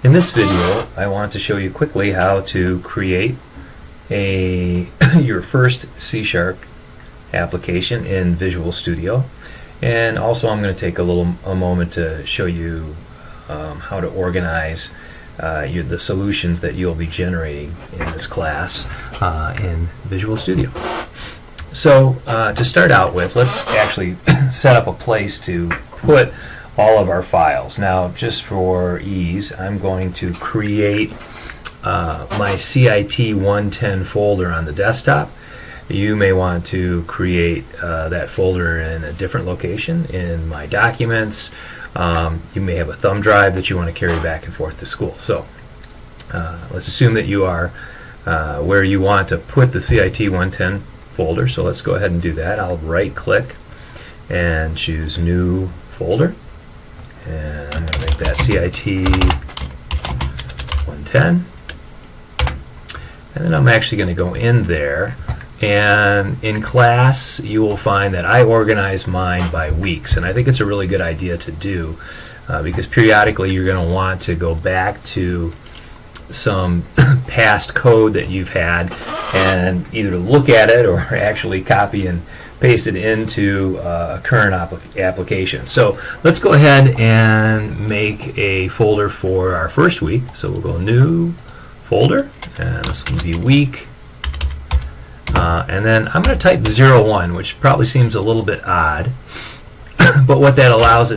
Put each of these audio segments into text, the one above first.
In this video, I want to show you quickly how to create your first C# application in Visual Studio, and also I'm going to take a moment to show you how to organize the solutions that you'll be generating in this class in Visual Studio. So to start out with, let's actually set up a place to put all of our files. Now, just for ease, I'm going to create my CIT 110 folder on the desktop. You may want to create that folder in a different location in My Documents. You may have a thumb drive that you want to carry back and forth to school. So let's assume that you are where you want to put the CIT 110 folder. So let's go ahead and do that. I'll right click and choose New Folder. And I'm going to make that CIT 110. And then I'm actually going to go in there. And in class, you will find that I organize mine by weeks. And I think it's a really good idea to do because periodically you're going to want to go back to some past code that you've had and either look at it or actually copy and paste it into a current application. So let's go ahead and make a folder for our first week. So we'll go New Folder, and this will be Week. And then I'm going to type 01, which probably seems a little bit odd, but what that allows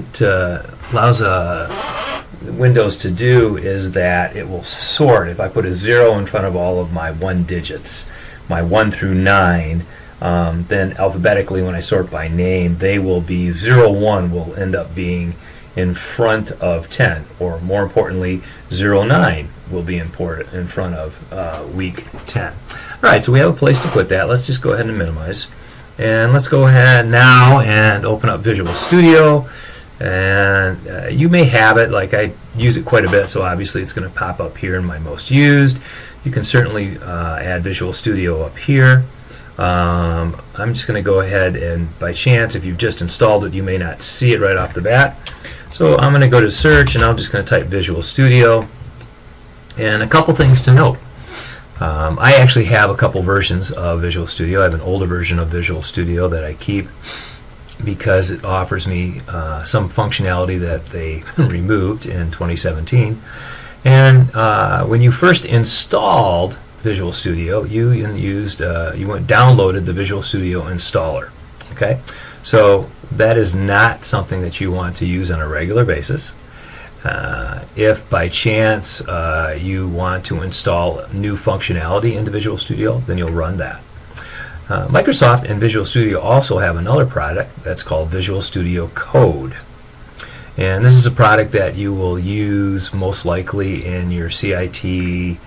Windows to do is that it will sort. If I put a 0 in front of all of my 1 digits, my 1 through 9, then alphabetically when I sort by name, they will be 01 will end up being in front of 10, or more importantly 09 will be in front of week 10. Alright, so we have a place to put that. Let's just go ahead and minimize, and let's go ahead now and open up Visual Studio. And you may have it, like I use it quite a bit, so obviously it's going to pop up here in my most used. You can certainly add Visual Studio up here. I'm just going to go ahead and, by chance, if you've just installed it, you may not see it right off the bat. So I'm going to go to search, and I'm just going to type Visual Studio. And a couple things to note. I actually have a couple versions of Visual Studio. I have an older version of Visual Studio that I keep because it offers me some functionality that they removed in 2017. And when you first installed Visual Studio, you downloaded the Visual Studio installer. Okay, so that is not something that you want to use on a regular basis. If by chance you want to install new functionality into Visual Studio, then you'll run that. Microsoft and Visual Studio also have another product that's called Visual Studio Code. And this is a product that you will use most likely in your CIT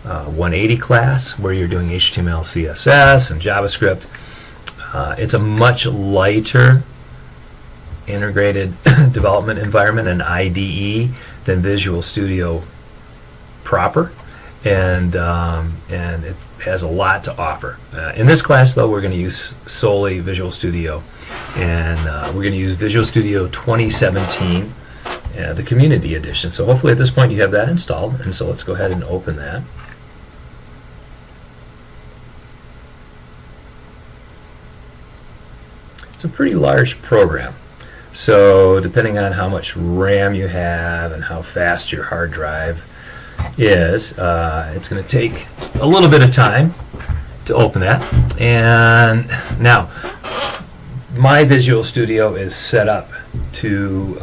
180 class, where you're doing HTML, CSS, and JavaScript. It's a much lighter integrated development environment, an IDE, than Visual Studio proper, and it has a lot to offer. In this class, though, we're going to use solely Visual Studio, and we're going to use Visual Studio 2017, the Community Edition. So hopefully at this point you have that installed, and so let's go ahead and open that. It's a pretty large program. So depending on how much RAM you have and how fast your hard drive is, it's going to take a little bit of time to open that. And now, my Visual Studio is set up to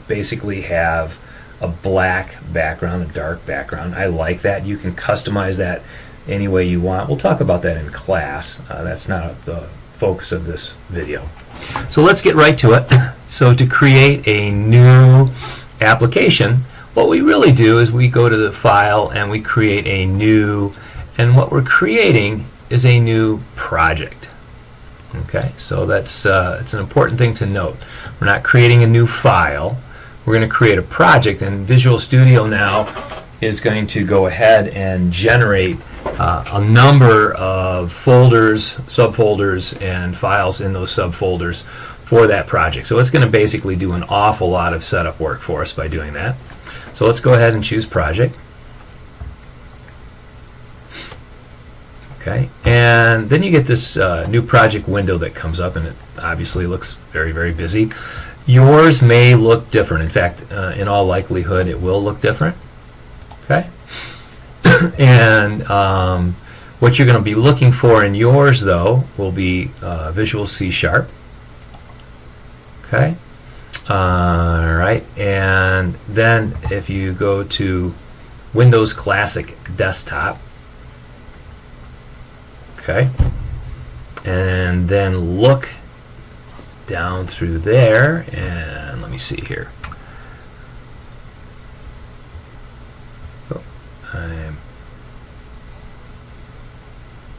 basically have a black background, a dark background. I like that. You can customize that any way you want. We'll talk about that in class. That's not the focus of this video. So let's get right to it. So to create a new application, what we really do is we go to the file and we create a new, and what we're creating is a new project. Okay, so that's it's an important thing to note. We're not creating a new file. We're going to create a project, and Visual Studio now is going to go ahead and generate a number of folders, subfolders, and files in those subfolders for that project. So it's going to basically do an awful lot of setup work for us by doing that. So let's go ahead and choose project. Okay, and then you get this new project window that comes up, and it obviously looks very, very busy. Yours may look different. In fact, in all likelihood, it will look different. Okay, and what you're going to be looking for in yours, though, will be Visual C#. Okay, all right, and then if you go to Windows Classic Desktop, okay, and then look down through there, and let me see here.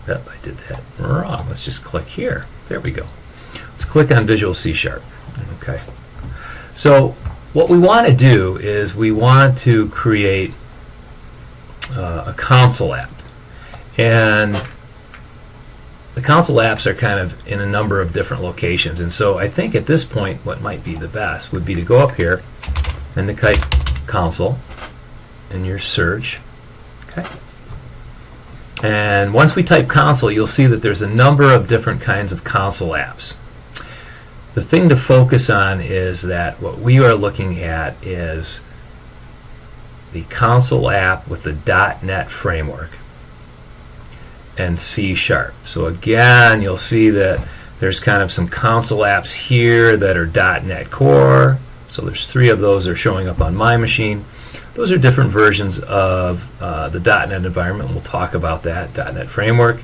Yep, I did that wrong. Let's just click here. There we go. Let's click on Visual C#. Okay. So what we want to do is we want to create a console app, and the console apps are kind of in a number of different locations. And so I think at this point, what might be the best would be to go up here and to type console in your search. Okay. And once we type console, you'll see that there's a number of different kinds of console apps. The thing to focus on is that what we are looking at is the console app with the .NET framework and C#. So again, you'll see that there's kind of some console apps here that are .NET Core. So there's 3 of those that are showing up on my machine. Those are different versions of the .NET environment. We'll talk about that, .NET framework.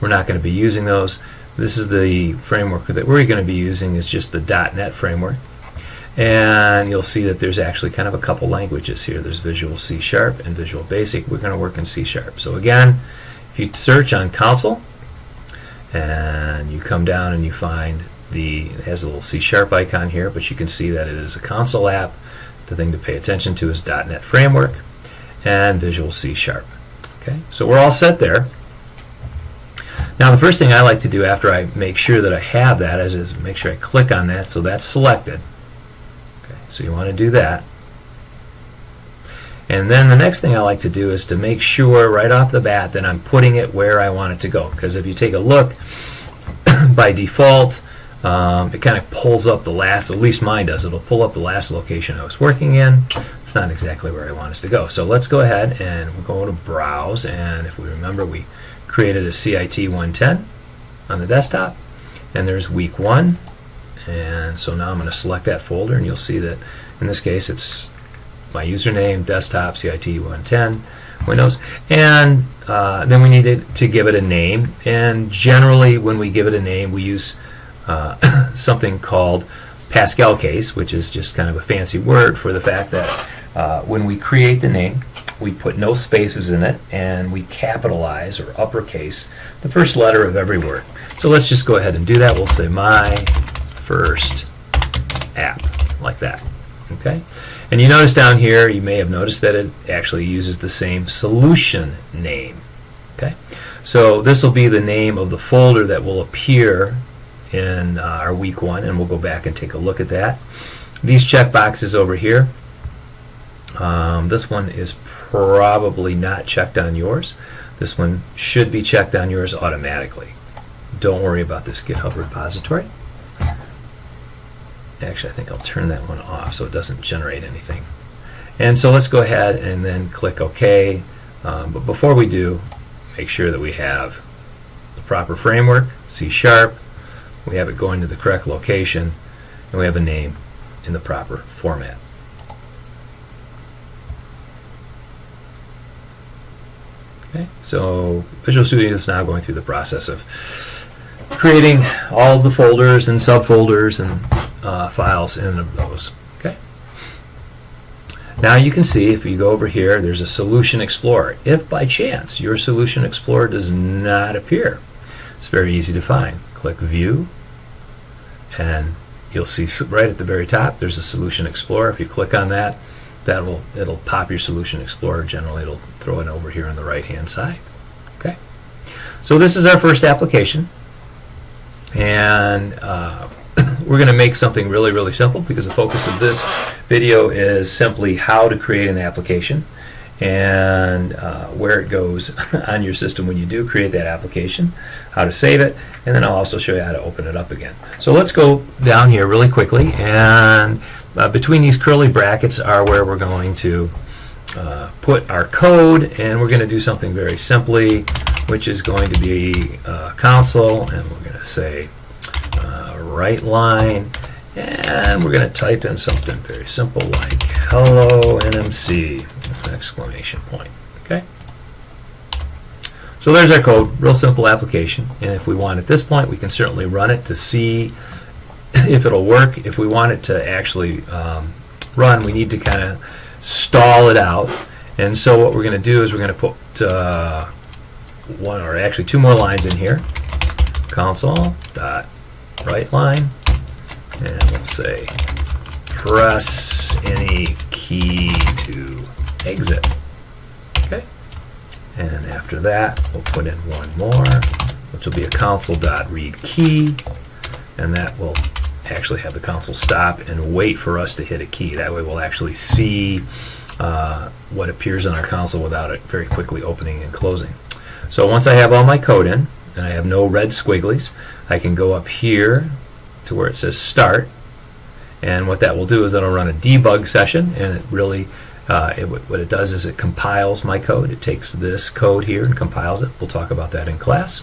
We're not going to be using those. This is the framework that we're going to be using, is just the .NET framework. And you'll see that there's actually kind of a couple languages here. There's Visual C# and Visual Basic. We're going to work in C#. So again, if you search on console and you come down and you find it has a little C# icon here, but you can see that it is a console app. The thing to pay attention to is .NET Framework and Visual C#. Okay, so we're all set there. Now the first thing I like to do after I make sure that I have that is make sure I click on that so that's selected. Okay, so you want to do that. And then the next thing I like to do is to make sure right off the bat that I'm putting it where I want it to go. Because if you take a look, by default, it kind of pulls up the last, at least mine does, it'll pull up the last location I was working in. It's not exactly where I want it to go. So let's go ahead and we'll go to Browse, and if we remember, we created a CIT 110 on the desktop, and there's week 1. And so now I'm going to select that folder, and you'll see that in this case it's my username, desktop, CIT 110, Windows, and then we need to give it a name. And generally when we give it a name, we use something called Pascal case, which is just kind of a fancy word for the fact that when we create the name, we put no spaces in it, and we capitalize or uppercase the first letter of every word. So let's just go ahead and do that. We'll say my first app, like that. Okay, and you notice down here, you may have noticed that it actually uses the same solution name. Okay, so this will be the name of the folder that will appear in our week 1, and we'll go back and take a look at that. These checkboxes over here, this one is probably not checked on yours. This one should be checked on yours automatically. Don't worry about this GitHub repository. Actually, I think I'll turn that one off so it doesn't generate anything. And so let's go ahead and then click OK. But before we do, make sure that we have the proper framework, C#, we have it going to the correct location, and we have a name in the proper format. Okay, so Visual Studio is now going through the process of creating all of the folders and subfolders and files in those. Okay. Now you can see, if you go over here, there's a Solution Explorer. If by chance your Solution Explorer does not appear, it's very easy to find. Click View, and you'll see right at the very top there's a Solution Explorer. If you click on that, it'll pop your Solution Explorer. Generally, it'll throw it over here on the right hand side. Okay. So this is our first application, and we're going to make something really, really simple, because the focus of this video is simply how to create an application and where it goes on your system when you do create that application, how to save it, and then I'll also show you how to open it up again. So let's go down here really quickly, and between these curly brackets are where we're going to put our code, and we're going to do something very simply, which is going to be console, and we're going to say write line, and we're going to type in something very simple like hello NMC exclamation point. Okay, so there's our code, real simple application, and if we want at this point we can certainly run it to see if it'll work. If we want it to actually run, we need to kind of stall it out, and so what we're going to do is we're going to put one, or actually two more lines in here, console dot write line, and we'll say press any key to exit. Okay, and after that we'll put in one more, which will be a console.read key, and that will actually have the console stop and wait for us to hit a key. That way we'll actually see what appears on our console without it very quickly opening and closing. So once I have all my code in and I have no red squigglies, I can go up here to where it says start, and what that will do is that'll run a debug session, and it really what it does is it compiles my code. It takes this code here and compiles it. We'll talk about that in class.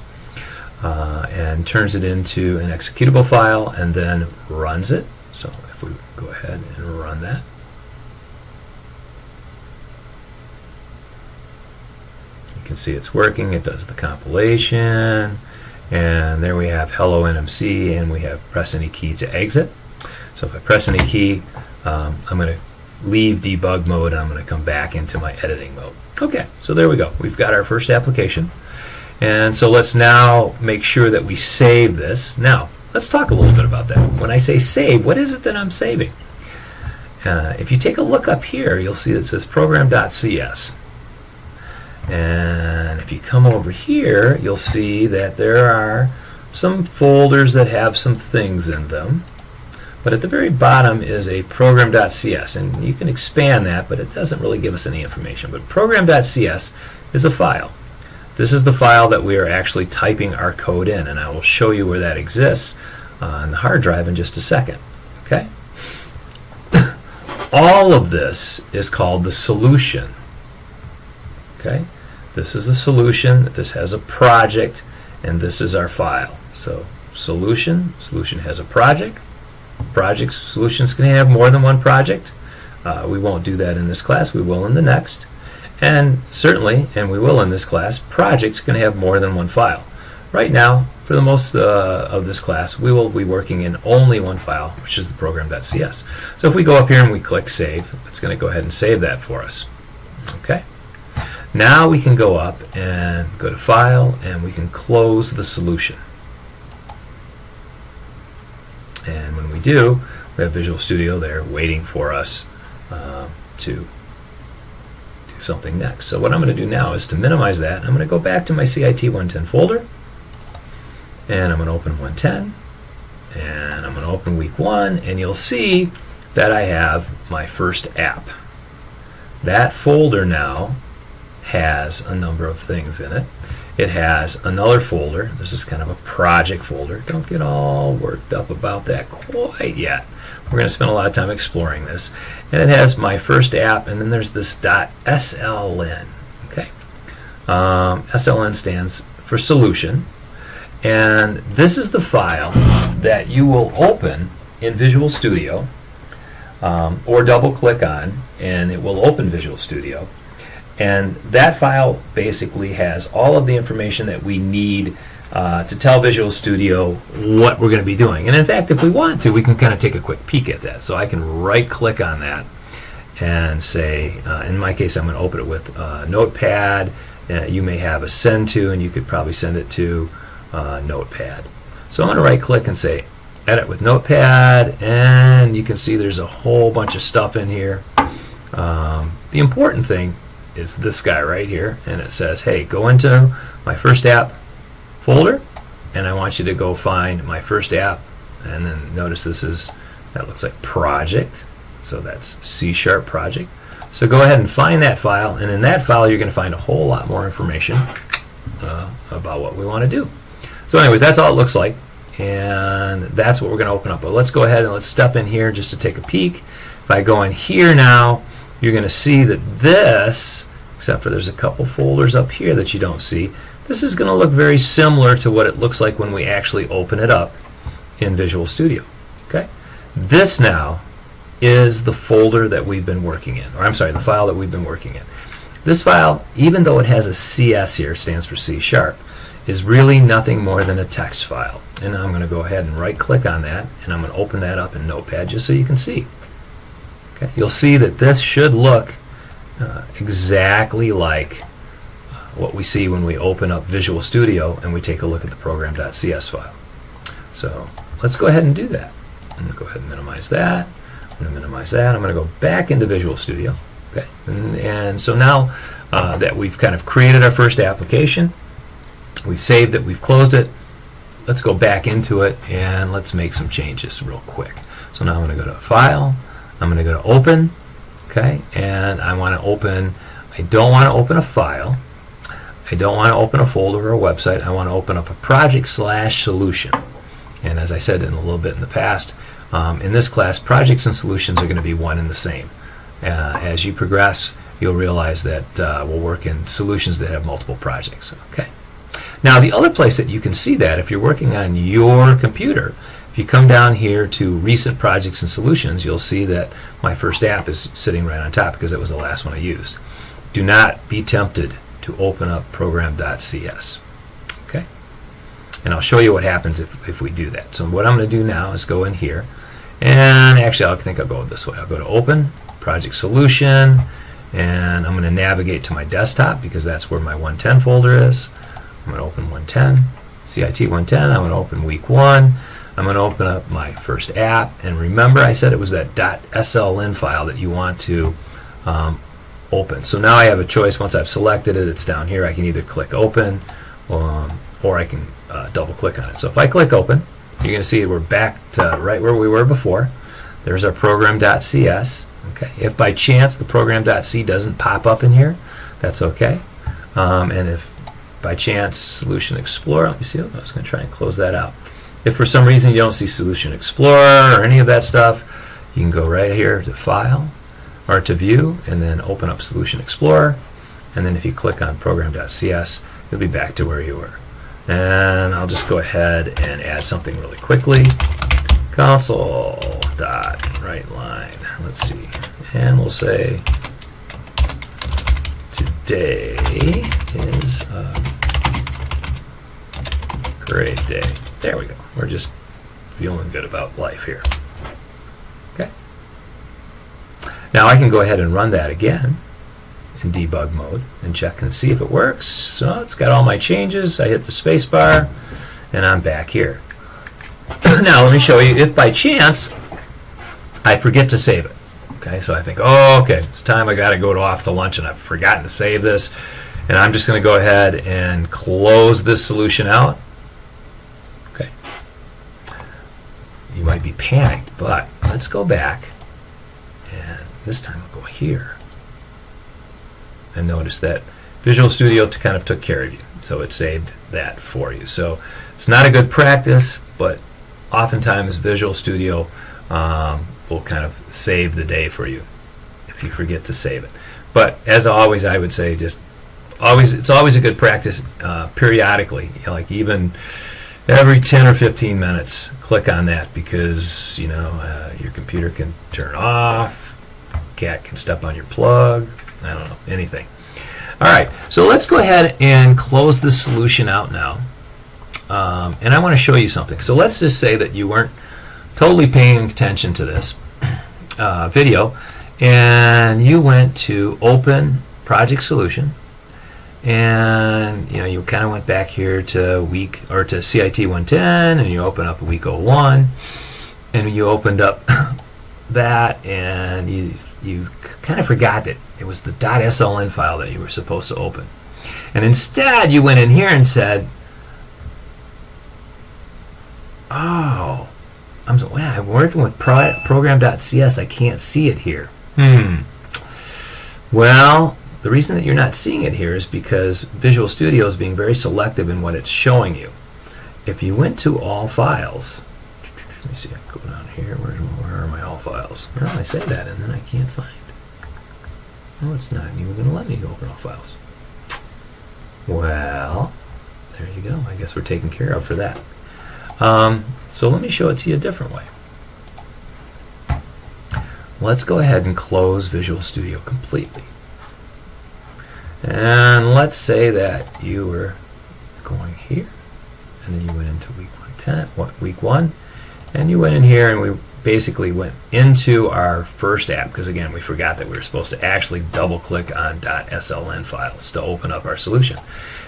And turns it into an executable file and then runs it. So if we go ahead and run that, you can see it's working. It does the compilation, and there we have hello NMC, and we have press any key to exit. So if I press any key, I'm going to leave debug mode and I'm going to come back into my editing mode. Okay, so there we go. We've got our first application. And so let's now make sure that we save this. Now, let's talk a little bit about that. When I say save, what is it that I'm saving? If you take a look up here, you'll see that it says program.cs. And if you come over here, you'll see that there are some folders that have some things in them. But at the very bottom is a program.cs, and you can expand that, but it doesn't really give us any information. But program.cs is a file. This is the file that we are actually typing our code in, and I will show you where that exists on the hard drive in just a second. Okay? All of this is called the solution. Okay? This is the solution, this has a project, and this is our file. So solution has a project. Solutions can have more than one project. We won't do that in this class, we will in the next. And certainly, and we will in this class, projects can have more than one file. Right now, for the most of this class, we will be working in only one file, which is the program.cs. So if we go up here and we click save, it's going to go ahead and save that for us. Okay. Now we can go up and go to file, and we can close the solution. And when we do, we have Visual Studio there waiting for us to do something next. So what I'm going to do now is to minimize that. I'm going to go back to my CIT 110 folder, and I'm going to open 110, and I'm going to open week 1, and you'll see that I have my first app. That folder now has a number of things in it. It has another folder. This is kind of a project folder. Don't get all worked up about that quite yet. We're going to spend a lot of time exploring this. And it has my first app, and then there's this .sln. Okay, SLN stands for solution, and this is the file that you will open in Visual Studio, or double click on, and it will open Visual Studio. And that file basically has all of the information that we need to tell Visual Studio what we're going to be doing. And in fact, if we want to, we can kind of take a quick peek at that. So I can right click on that and say, in my case, I'm going to open it with Notepad. You may have a send to, and you could probably send it to Notepad. So I'm going to right click and say edit with Notepad, and you can see there's a whole bunch of stuff in here. The important thing is this guy right here, and it says, hey, go into my first app folder, and I want you to go find my first app And then notice that looks like project. So that's C# project. So go ahead and find that file, and in that file you're going to find a whole lot more information about what we want to do. So anyways, that's all it looks like, and that's what we're going to open up. But let's go ahead and let's step in here just to take a peek. If I go in here now, you're going to see that this, except for there's a couple folders up here that you don't see, this is going to look very similar to what it looks like when we actually open it up in Visual Studio. Okay? This now is the folder that we've been working in, or I'm sorry, the file that we've been working in. This file, even though it has a CS here, stands for C#, is really nothing more than a text file. And I'm going to go ahead and right click on that, and I'm going to open that up in Notepad just so you can see. Okay? You'll see that this should look exactly like what we see when we open up Visual Studio and we take a look at the program.cs file. So let's go ahead and do that. I'm going to go ahead and minimize that. I'm going to minimize that. I'm going to go back into Visual Studio. Okay, and so now that we've kind of created our first application, we've saved it, we've closed it, let's go back into it and let's make some changes real quick. So now I'm going to go to File, I'm going to go to Open, okay, and I want to open, I don't want to open a file, I don't want to open a folder or a website, I want to open up a project/solution. And as I said in a little bit in the past, in this class, projects and solutions are going to be one and the same. As you progress, you'll realize that we'll work in solutions that have multiple projects. Okay. Now, the other place that you can see that, if you're working on your computer, if you come down here to Recent Projects and Solutions, you'll see that my first app is sitting right on top because it was the last one I used. Do not be tempted to open up program.cs. Okay? And I'll show you what happens if we do that. So what I'm going to do now is go in here, and actually I think I'll go this way. I'll go to Open, Project Solution, and I'm going to navigate to my desktop because that's where my 110 folder is. I'm going to open 110, CIT 110. I'm going to open week 1. I'm going to open up my first app, and remember I said it was that .sln file that you want to open. So now I have a choice. Once I've selected it, it's down here. I can either click Open or I can double click on it. So if I click Open, you're going to see we're back to right where we were before. There's our program.cs. Okay. If by chance the program.c doesn't pop up in here, that's okay. And if by chance Solution Explorer, let me see, I was going to try and close that out. If for some reason you don't see Solution Explorer or any of that stuff, you can go right here to File or to View and then open up Solution Explorer. And then if you click on program.cs, you'll be back to where you were. And I'll just go ahead and add something really quickly. Console.writeLine. Let's see. And we'll say today is a great day. There we go. We're just feeling good about life here. Okay. Now I can go ahead and run that again in debug mode and check and see if it works. So it's got all my changes. I hit the space bar and I'm back here. Now let me show you if by chance I forget to save it. Okay, so I think, oh, okay, it's time I got to go off to lunch and I've forgotten to save this, and I'm just going to go ahead and close this solution out. Okay, you might be panicked, but let's go back, and this time I'll go here and notice that Visual Studio kind of took care of you, so it saved that for you. So it's not a good practice, but oftentimes Visual Studio will kind of save the day for you if you forget to save it. But as always, I would say just always, it's always a good practice periodically, you know, like even every 10 or 15 minutes, click on that because you know your computer can turn off, cat can step on your plug, I don't know, anything. All right, so let's go ahead and close this solution out now. And I want to show you something. So let's just say that you weren't totally paying attention to this video, and you went to Open Project Solution, and you know you kind of went back here to week or to CIT 110, and you open up week 01, and you opened up that, and you kind of forgot that it was the .sln file that you were supposed to open, and instead you went in here and said, oh, I'm working with program.cs. I can't see it here. Well, the reason that you're not seeing it here is because Visual Studio is being very selective in what it's showing you. If you went to all files, let me see, I can go down here. Where are my all files? Well, I say that and then I can't find. No, it's not even going to let me open all files. Well, there you go. I guess we're taken care of for that. So let me show it to you a different way. Let's go ahead and close Visual Studio completely. And let's say that you were going here, and then you went into week 1, and you went in here, and we basically went into our first app, because again, we forgot that we were supposed to actually double-click on .sln files to open up our solution.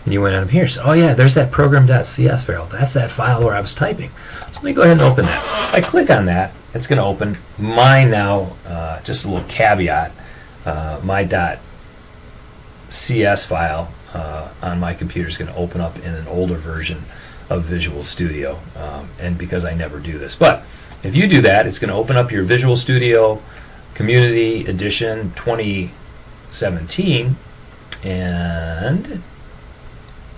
And you went in here, so oh yeah, there's that program.cs file. That's that file where I was typing. So let me go ahead and open that. If I click on that, it's going to open mine now. Just a little caveat, my .cs file on my computer is going to open up in an older version of Visual Studio, and because I never do this. But if you do that, it's going to open up your Visual Studio Community Edition 2017, and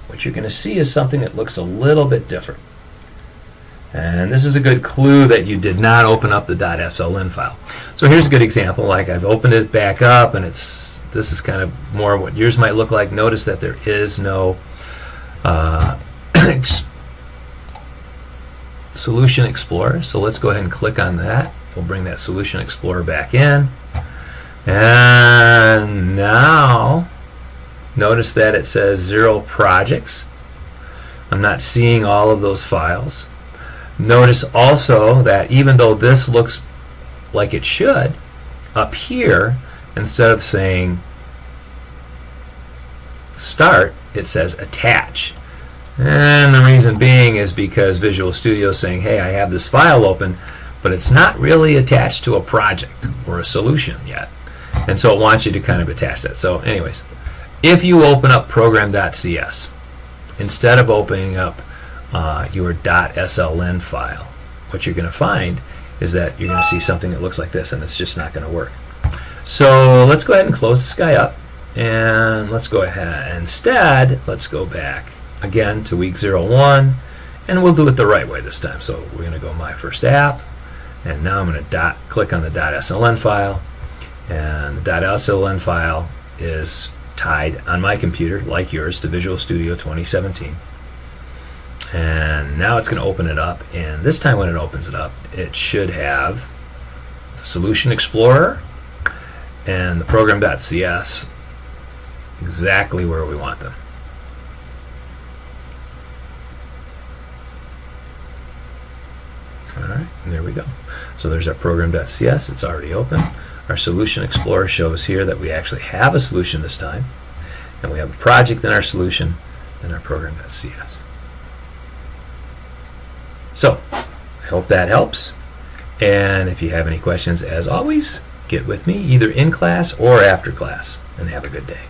what you're going to see is something that looks a little bit different. And this is a good clue that you did not open up the .sln file. So here's a good example. Like I've opened it back up, and this is kind of more what yours might look like. Notice that there is no Solution Explorer. So let's go ahead and click on that. We'll bring that Solution Explorer back in. And now notice that it says 0 projects. I'm not seeing all of those files. Notice also that even though this looks like it should, up here, instead of saying start, it says attach. And the reason being is because Visual Studio is saying, hey, I have this file open, but it's not really attached to a project or a solution yet. And so it wants you to kind of attach that. So anyways, if you open up program.cs, instead of opening up your .sln file, what you're going to find is that you're going to see something that looks like this, and it's just not going to work. So let's go ahead and close this guy up, and let's go ahead. Instead, let's go back again to week 01, and we'll do it the right way this time. So we're going to go My First App, and now I'm going to click on the .sln file, and the .sln file is tied on my computer, like yours, to Visual Studio 2017. And now it's going to open it up, and this time when it opens it up, it should have the Solution Explorer and the program.cs exactly where we want them. Alright, and there we go. So there's our program.cs, it's already open. Our Solution Explorer shows here that we actually have a solution this time, and we have a project in our solution and our program.cs. So, I hope that helps, and if you have any questions, as always, get with me either in class or after class, and have a good day.